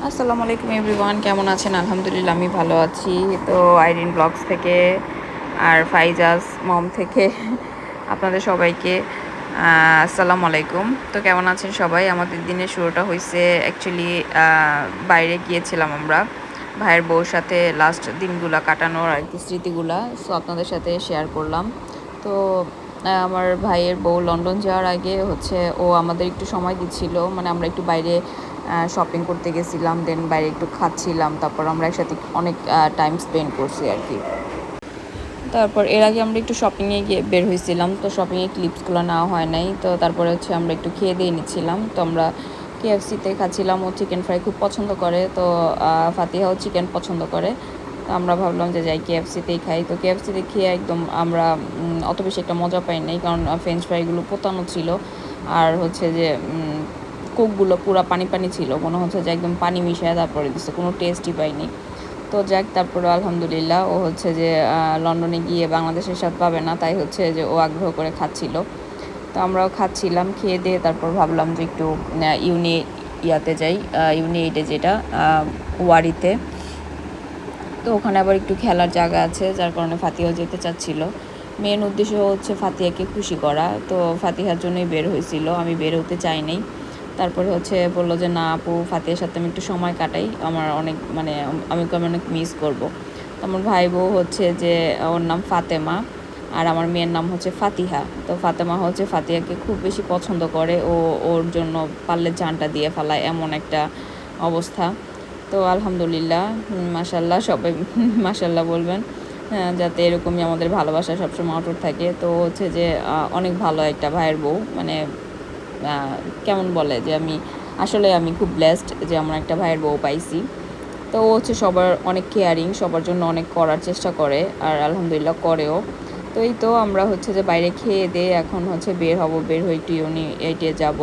আসসালামু আলাইকুম এভরিওয়ান, কেমন আছেন? আলহামদুলিল্লাহ আমি ভালো আছি। তো আইরিন ব্লগস থেকে আর ফাইজাস মম থেকে আপনাদের সবাইকে আসসালামু আলাইকুম। তো কেমন আছেন সবাই? আমাদের দিনের শুরুটা হয়েছে অ্যাকচুয়ালি বাইরে গিয়েছিলাম আমরা ভাইয়ের বউর সাথে, লাস্ট দিনগুলা কাটানোর আর কি স্মৃতিগুলা সো আপনাদের সাথে শেয়ার করলাম। তো আমার ভাইয়ের বউ লন্ডন যাওয়ার আগে হচ্ছে ও আমাদের একটু সময় দিচ্ছিল, মানে আমরা একটু বাইরে শপিং করতে গেছিলাম, দেন বাইরে একটু খাচ্ছিলাম, তারপর আমরা একসাথে অনেক টাইম স্পেন্ড করছি আর কি। তারপর এর আগে আমরা একটু শপিংয়ে গিয়ে বের হয়েছিলাম, তো শপিংয়ে ক্লিপসগুলো নেওয়া হয় নাই। তো তারপরে হচ্ছে আমরা একটু খেয়ে দিয়ে নিচ্ছিলাম, তো আমরা কেএফসিতে খাচ্ছিলাম। ও চিকেন ফ্রাই খুব পছন্দ করে, তো ফাতিহাও চিকেন পছন্দ করে। তো আমরা ভাবলাম যে যাই কেএফসিতেই খাই। তো কেএফসিতে খেয়ে একদম আমরা অত বেশি একটা মজা পাই নাই, কারণ ফ্রেঞ্চ ফ্রাইগুলো পোতানো ছিল, আর হচ্ছে যে কোকগুলো পুরো পানি পানি ছিল, মনে হচ্ছে যে একদম পানি মিশিয়ে তারপরে দিচ্ছে, কোনো টেস্টই পাইনি। তো যাক, তারপরে আলহামদুলিল্লাহ ও হচ্ছে যে লন্ডনে গিয়ে বাংলাদেশের স্বাদ পাবে না, তাই হচ্ছে যে ও আগ্রহ করে খাচ্ছিল। তো আমরাও খাচ্ছিলাম, খেয়ে দিয়ে তারপর ভাবলাম যে একটু ইয়াতে যাই, ইউনি 8-এ যেটা ওয়ারিতে। তো ওখানে আবার একটু খেলার জায়গা আছে, যার কারণে ফাতিহাও যেতে চাচ্ছিল। মেন উদ্দেশ্য হচ্ছে ফাতিহাকে খুশি করা, তো ফাতিহার জন্যই বের হয়েছিল, আমি বের হতে চাই নাই। তারপরে হচ্ছে বললো যে না আপু, ফাতিহার সাথে আমি একটু সময় কাটাই, আমার অনেক মানে আমি অনেক মিস করবো। তো আমার ভাই বউ হচ্ছে যে ওর নাম ফাতেমা, আর আমার মেয়ের নাম হচ্ছে ফাতিহা। তো ফাতেমা হচ্ছে ফাতিহাকে খুব বেশি পছন্দ করে, ওর জন্য পারলে জানটা দিয়ে ফেলায়, এমন একটা অবস্থা। তো আলহামদুলিল্লাহ, মাশাল্লাহ সবাই মাশাল্লাহ বলবেন, যাতে এরকমই আমাদের ভালোবাসা সবসময় অটুট থাকে। তো হচ্ছে যে অনেক ভালো একটা ভাইয়ের বউ, মানে কেমন বলে যে আমি খুব ব্লেসড যে আমার একটা ভাইয়ের বউ পাইছি। তো ও হচ্ছে সবার অনেক কেয়ারিং, সবার জন্য অনেক করার চেষ্টা করে, আর আলহামদুলিল্লাহ করেও। তো এই তো আমরা হচ্ছে যে বাইরে খেয়ে দিয়ে এখন হচ্ছে বের হব, বের হয়ে একটু ইউনি 8-এ যাব।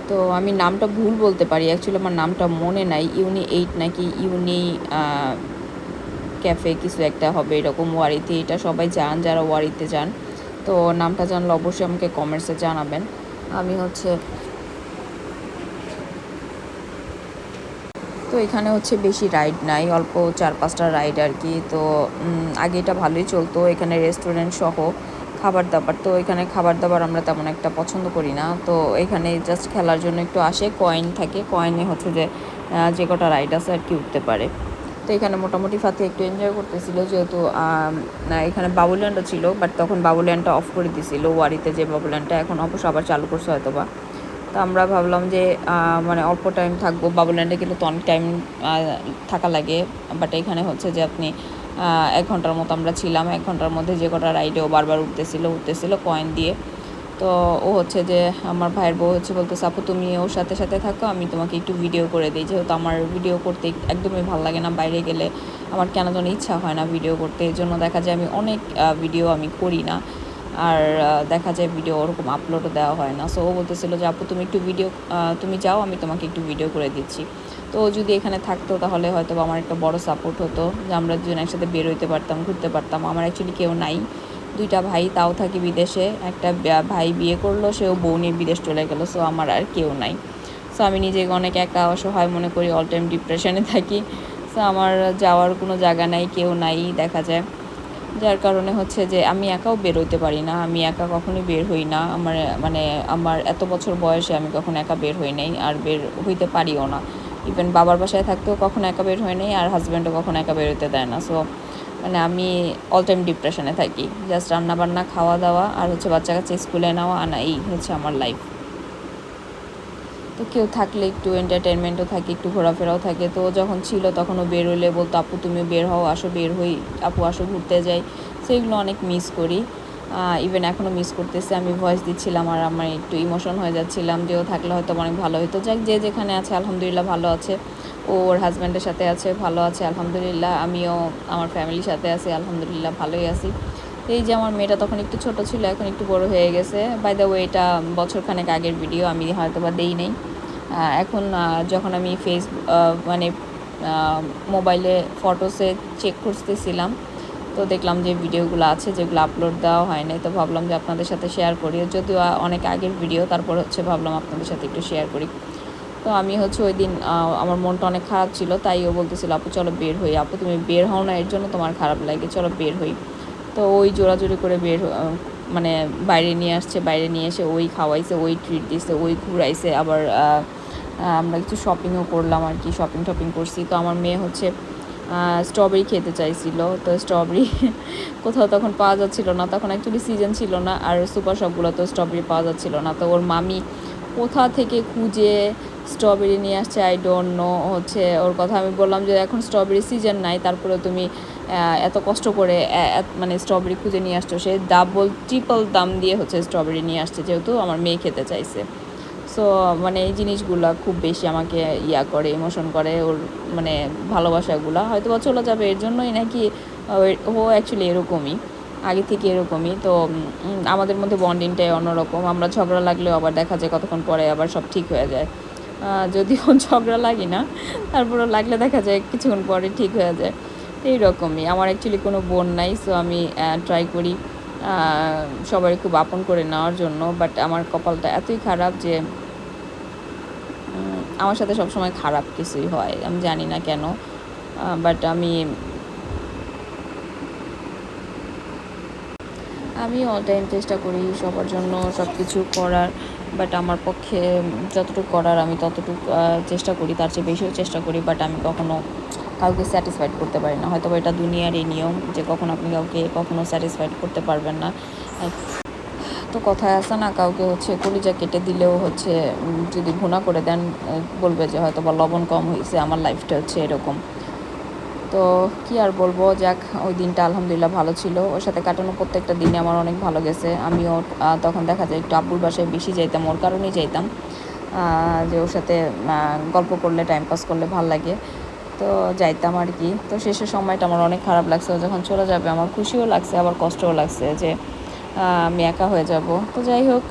তো আমি নামটা ভুল বলতে পারি, অ্যাকচুয়ালি আমার নামটা মনে নাই, ইউনি 8 নাকি ইউনি ক্যাফে কিছু একটা হবে এরকম, ওয়ারিতে। এটা সবাই যান যারা ওয়ারিতে যান, তো নামটা জানলে অবশ্যই আমাকে কমেন্টসে জানাবেন। আমি হচ্ছে তো এখানে হচ্ছে বেশি রাইড নাই, অল্প 4-5টা রাইড আর কি। তো আগে এটা ভালোই চলতো, এখানে রেস্টুরেন্ট সহ খাবার দাবার। তো এখানে খাবার দাবার আমরা তেমন একটা পছন্দ করি না, তো এখানে জাস্ট খেলার জন্য একটু আসে, কয়েন থাকে, কয়েনে হচ্ছে যে যে কটা রাইড আছে আর কি উঠতে পারে। তো এখানে মোটামুটি ফাতে একটু এনজয় করতেছিল, যেহেতু এখানে বাবুল্যান্ডও ছিল, বাট তখন বাবুল্যান্ডটা অফ করে দিছিল, ওয়ারিতে যে বাবুল্যান্ডটা, এখন অবশ্য আবার চালু করছে হয়তো বা। তো আমরা ভাবলাম যে মানে অল্প টাইম থাকবো, বাবুল্যান্ডে কিন্তু তো অনেক টাইম থাকা লাগে, বাট এখানে হচ্ছে যে আপনি 1 ঘন্টার মতো আমরা ছিলাম, 1 ঘন্টার মধ্যে যে কটা রাইডেও বারবার উঠতেছিল কয়েন দিয়ে। তো ও হচ্ছে যে আমার ভাইয়ের বউ হচ্ছে বলতেছে আপু তুমি ওর সাথে সাথে থাকো, আমি তোমাকে একটু ভিডিও করে দিই, যেহেতু আমার ভিডিও করতে একদমই ভালো লাগে না, বাইরে গেলে আমার কেন যেন ইচ্ছা হয় না ভিডিও করতে, এই জন্য দেখা যায় আমি অনেক ভিডিও আমি করি না, আর দেখা যায় ভিডিও ওরকম আপলোডও দেওয়া হয় না। সো ও বলতেছিল যে আপু তুমি একটু ভিডিও, তুমি যাও, আমি তোমাকে একটু ভিডিও করে দিচ্ছি। তো ও যদি এখানে থাকতো তাহলে হয়তো আমার একটা বড় সাপোর্ট হতো, যে আমরা দুজন একসাথে বের হইতে পারতাম, ঘুরতে পারতাম। আমার অ্যাকচুয়ালি কেউ নাই, 2টা ভাই, তাও থাকি বিদেশে। একটা ভাই বিয়ে করলো, সেও বউ নিয়ে বিদেশ চলে গেলো, সো আমার আর কেউ নাই। সো আমি নিজেকে অনেক একা অসহায় মনে করি, অল টাইম ডিপ্রেশনে থাকি। সো আমার যাওয়ার কোনো জায়গা নাই, কেউ নাই দেখা যায়, যার কারণে হচ্ছে যে আমি একাও বের হইতে পারি না, আমি একা কখনোই বের হই না। আমার মানে আমার এত বছর বয়সে আমি কখনো একা বের হই নাই, আর বের হইতে পারিও না। ইভেন বাবার বাসায় থাকতেও কখনো একা বের হই নাই, আর হাজব্যান্ডও কখনো একা বের হইতে দেয় না। সো মানে আমি অল টাইম ডিপ্রেশনে থাকি, জাস্ট রান্নাবান্না, খাওয়া দাওয়া, আর হচ্ছে বাচ্চা কাচ্চা স্কুলে নেওয়া আনা, এই হচ্ছে আমার লাইফ। তো কেউ থাকলে একটু এন্টারটেনমেন্টও থাকে, একটু ঘোরাফেরাও থাকে। তো যখন ছিল তখনও বের হইলে বলতো আপু তুমি বের হও, আসো বের হই, আপু আসো ঘুরতে যাই। সেগুলো অনেক মিস করি, ইভেন এখনও মিস করতেছি। আমি ভয়েস দিচ্ছিলাম আর আমার একটু ইমোশন হয়ে যাচ্ছিলাম, যেও থাকলে হয়তো অনেক ভালো হতো। যাক, যে যেখানে আছে আলহামদুলিল্লাহ ভালো আছে, ও ওর হাজব্যান্ডের সাথে আছে, ভালো আছে আলহামদুলিল্লাহ। আমিও আমার ফ্যামিলির সাথে আছি আলহামদুলিল্লাহ, ভালোই আছি। এই যে আমার মেয়েটা তখন একটু ছোট ছিল, এখন একটু বড় হয়ে গেছে। বাই দ্য ওয়ে, এটা বছরখানেক আগের ভিডিও, আমি হয়তো বা দেই নেই। এখন যখন আমি মানে মোবাইলে ফটোসে চেক করতেছিলাম, তো দেখলাম যে ভিডিওগুলো আছে যেগুলো আপলোড দেওয়া হয় নাই, তো ভাবলাম যে আপনাদের সাথে শেয়ার করি, যদিও অনেক আগের ভিডিও, তারপর হচ্ছে ভাবলাম আপনাদের সাথে একটু শেয়ার করি। তো আমি হচ্ছে ওই দিন আমার মনটা অনেক খারাপ ছিল, তাই ও বলতেছিল আপু চলো বের হই, আপু তুমি বের হও না এর জন্য তোমার খারাপ লাগে, চলো বের হই। তো ওই জোরাজোরি করে মানে বাইরে নিয়ে আসছে, বাইরে নিয়ে এসে ওই খাওয়াইছে, ওই ট্রিট দিছে, ওই ঘুরাইছে, আবার আমরা কিছু শপিংও করলাম আর কি, শপিং টপিং করছি। তো আমার মেয়ে হচ্ছে স্ট্রবেরি খেতে চাইছিল, তো স্ট্রবেরি কোথাও তখন পাওয়া যাচ্ছিল না, তখন অ্যাকচুয়ালি সিজন ছিল না, আর সুপার শপগুলো তো স্ট্রবেরি পাওয়া যাচ্ছিল না। তো ওর মামি কোথা থেকে খুঁজে স্ট্রবেরি নিয়ে আসছে, আই ডোন্ট নো। হচ্ছে ওর কথা আমি বললাম যে এখন স্ট্রবেরি সিজন নাই, তারপরে তুমি এত কষ্ট করে মানে স্ট্রবেরি খুঁজে নিয়ে আসছো, সে ডাবল ট্রিপল দাম দিয়ে হচ্ছে স্ট্রবেরি নিয়ে আসছে, যেহেতু আমার মেয়ে খেতে চাইছে। সো মানে এই জিনিসগুলো খুব বেশি আমাকে করে, ইমোশন করে, ওর মানে ভালোবাসাগুলো হয়তো বা চলে যাবে এর জন্যই নাকি ও অ্যাকচুয়ালি এরকমই, আগে থেকে এরকমই। তো আমাদের মধ্যে বন্ডিংটাই অন্যরকম, আমরা ঝগড়া লাগলেও আবার দেখা যায় কতক্ষণ পরে আবার সব ঠিক হয়ে যায়। যদিও ঝগড়া লাগি না, তারপরে লাগলে দেখা যায় কিছুক্ষণ পরে ঠিক হয়ে যায়। তো এইরকমই আমার অ্যাকচুয়ালি কোনো বোন নাই, সো আমি ট্রাই করি সবাই খুব আপন করে নেওয়ার জন্য। বাট আমার কপালটা এতই খারাপ যে আমার সাথে সবসময় খারাপ কিছুই হয়, আমি জানি না কেন। বাট আমি অল টাইম চেষ্টা করি সবার জন্য সব কিছু করার, বাট আমার পক্ষে যতটুকু করার আমি ততটুকু চেষ্টা করি, তার চেয়ে বেশিও চেষ্টা করি, বাট আমি কখনো কাউকে স্যাটিসফাইড করতে পারি না। হয়তো এটা দুনিয়ার এই নিয়ম যে কখনো আপনি কাউকে কখনো স্যাটিসফাইড করতে পারবেন না। তো কথায় আছে না, কাউকে হচ্ছে কলিজা কেটে দিলেও হচ্ছে যদি ভুনা করে দেন বলবে যে হয়তো বা লবণ কম হয়েছে। আমার লাইফটা হচ্ছে এরকম। তো কি আর বলবো, যাক ওই দিনটা আলহামদুলিল্লাহ ভালো ছিল, ওর সাথে কাটানো প্রত্যেকটা দিনে আমার অনেক ভালো গেছে। আমিও তখন দেখা যায় একটু আব্বুর বাসায় বেশি যাইতাম, ওর কারণেই যাইতাম যে ওর সাথে গল্প করলে টাইম পাস করলে ভাল লাগে, তো যাইতাম আর কি। তো শেষের সময়টা আমার অনেক খারাপ লাগছে, যখন চলে যাবে আমার খুশিও লাগছে আবার কষ্টও লাগছে যে আমি একা হয়ে যাব। তো যাই হোক,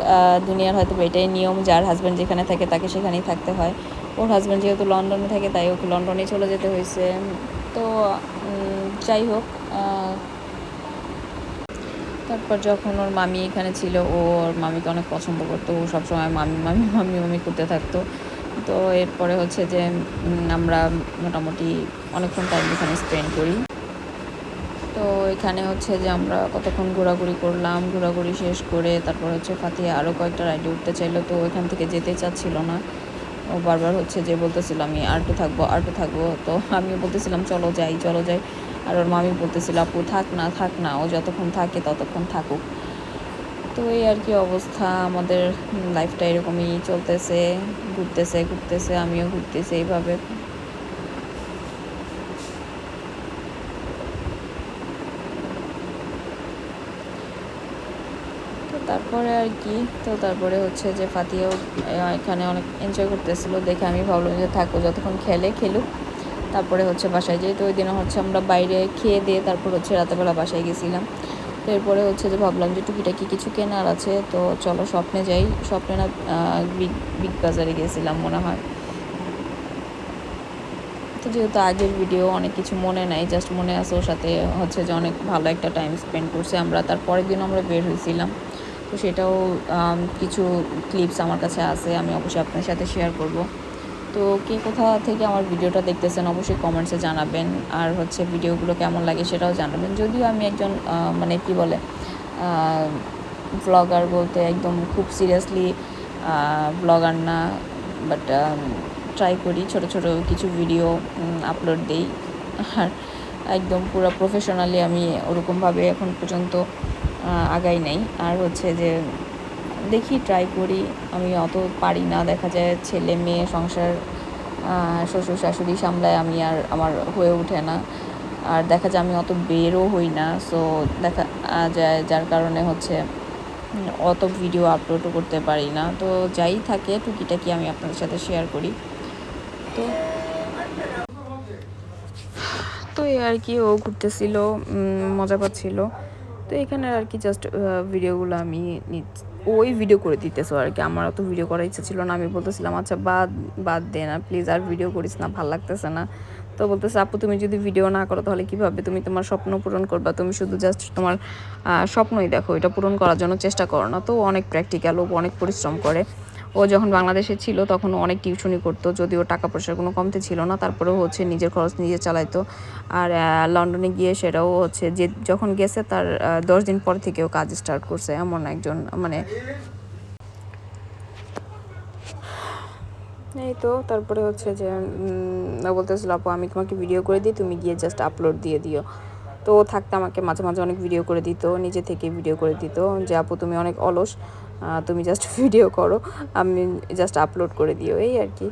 দুনিয়ার হয়তো এটাই নিয়ম, যার হাজব্যান্ড যেখানে থাকে তাকে সেখানেই থাকতে হয়। ওর হাজব্যান্ড যেহেতু লন্ডনে থাকে তাই ওকে লন্ডনেই চলে যেতে হয়েছে। তো যাই হোক, তারপর যখন ওর মামি এখানে ছিল, ও ওর মামিকে অনেক পছন্দ করতো, ও সবসময় মামি মামি মামি মামি করতে থাকতো। তো এরপরে হচ্ছে যে আমরা মোটামুটি অনেকক্ষণ টাইম এখানে স্পেন্ড করি। তো এখানে হচ্ছে যে আমরা কতক্ষণ ঘোরাঘুরি করলাম, ঘোরাঘুরি শেষ করে তারপর হচ্ছে ফাতিহা আরও কয়েকটা রাইডে উঠতে চাইলো, তো এখান থেকে যেতে চাচ্ছিল না। ও বারবার হচ্ছে যে বলতেছিল আমি আরটু থাকবো আরটু থাকবো, তো আমিও বলতেছিলাম চলো যাই চলো যাই। আর ওর মামি বলতেছিল আপু থাক না থাক না, ও যতক্ষণ থাকে ততক্ষণ থাকুক। তো এই আর কি অবস্থা, আমাদের লাইফটা এরকমই চলতেছে, ঘুরতেছে ঘুরতেছে, আমিও ঘুরতেছি এইভাবে। তো তারপরে আর কি, তো তারপরে হচ্ছে যে ফাতিহাও এখানে অনেক এনজয় করতেছিল দেখে আমি ভাবলাম যে থাকো, যতক্ষণ খেলে খেলুক, তারপরে হচ্ছে বাসায় যাই। তো ওই দিনে হচ্ছে আমরা বাইরে খেয়ে দিয়ে তারপর হচ্ছে রাতেরবেলা বাসায় গেছিলাম। তো এরপরে হচ্ছে যে ভাবলাম যে টুকিটাকি কিছু কেনার আছে, তো চলো স্বপ্নে যাই। স্বপ্নে না, বিগ বিগ বাজারে গেছিলাম মনে হয়। তো যেহেতু আগের ভিডিও অনেক কিছু মনে নাই, জাস্ট মনে আছে ওর সাথে হচ্ছে যে অনেক ভালো একটা টাইম স্পেন্ড করছি আমরা। তার পরের দিন আমরা বের হয়েছিলাম, তো সেটাও কিছু ক্লিপস আমার কাছে আছে, আমি অবশ্যই আপনার সাথে শেয়ার করব। তো কে কোথা থেকে আমার ভিডিওটা দেখতেছেন অবশ্যই কমেন্টসে জানাবেন, আর হচ্ছে ভিডিওগুলো কেমন লাগে সেটাও জানাবেন। যদিও আমি একজন মানে কি বলে ব্লগার বলতে একদম খুব সিরিয়াসলি ব্লগার না, বাট ট্রাই করি ছোট ছোট কিছু ভিডিও আপলোড দিই। আর একদম পুরো প্রফেশনালি আমি ওরকমভাবে এখন পর্যন্ত আগাই নাই। আর হচ্ছে যে দেখি ট্রাই করি, আমি অত পারি না, দেখা যায় ছেলে মেয়ে সংসার শ্বশুর শাশুড়ি সামলায় আমি আর আমার হয়ে ওঠে না। আর দেখা যায় আমি অত বেরও হই না, সো দেখা যায় যার কারণে হচ্ছে অত ভিডিও আপলোডও করতে পারি না। তো যাই থাকে টুকিটাকি আমি আপনাদের সাথে শেয়ার করি। তো তো এই আর কি, ও ঘুরতেছিল, মজা পাচ্ছিল। তো এখানে আর কি জাস্ট ভিডিওগুলো আমি ওই ভিডিও করে দিতেছো আর কি, আমার অত ভিডিও করার ইচ্ছা ছিল না। আমি বলতেছিলাম আচ্ছা বাদ বাদ দে না প্লিজ, আর ভিডিও করিস না, ভাল লাগতেছে না। তো বলতেছে আপু তুমি যদি ভিডিও না করো তাহলে কীভাবে তুমি তোমার স্বপ্ন পূরণ করবা, তুমি শুধু জাস্ট তোমার স্বপ্নই দেখো, এটা পূরণ করার জন্য চেষ্টা করো না। তো অনেক প্র্যাকটিক্যাল, ও অনেক পরিশ্রম করে, ও ও যখন বাংলাদেশে ছিল তখন অনেক টিউশনি করতো, যদিও টাকা পয়সার কোনো কমতি ছিল না, তারপরেও হচ্ছে নিজের খরচ নিজে চালাইতো। আর লন্ডনে গিয়ে সেটাও হচ্ছে যে যখন গেছে তার 10 দিন পর থেকেও কাজ স্টার্ট করছে, এমন একজন মানে। এই তো তারপরে হচ্ছে যে বলতেছিল, আপু আমি তোমাকে ভিডিও করে দিই, তুমি গিয়ে জাস্ট আপলোড দিয়ে দিও। তো ও থাকতে আমাকে মাঝে মাঝে অনেক ভিডিও করে দিত, নিজে থেকে ভিডিও করে দিত যে আপু তুমি অনেক অলস, তুমি জাস্ট ভিডিও করো, আমি জাস্ট আপলোড করে দিও, এই আর কি।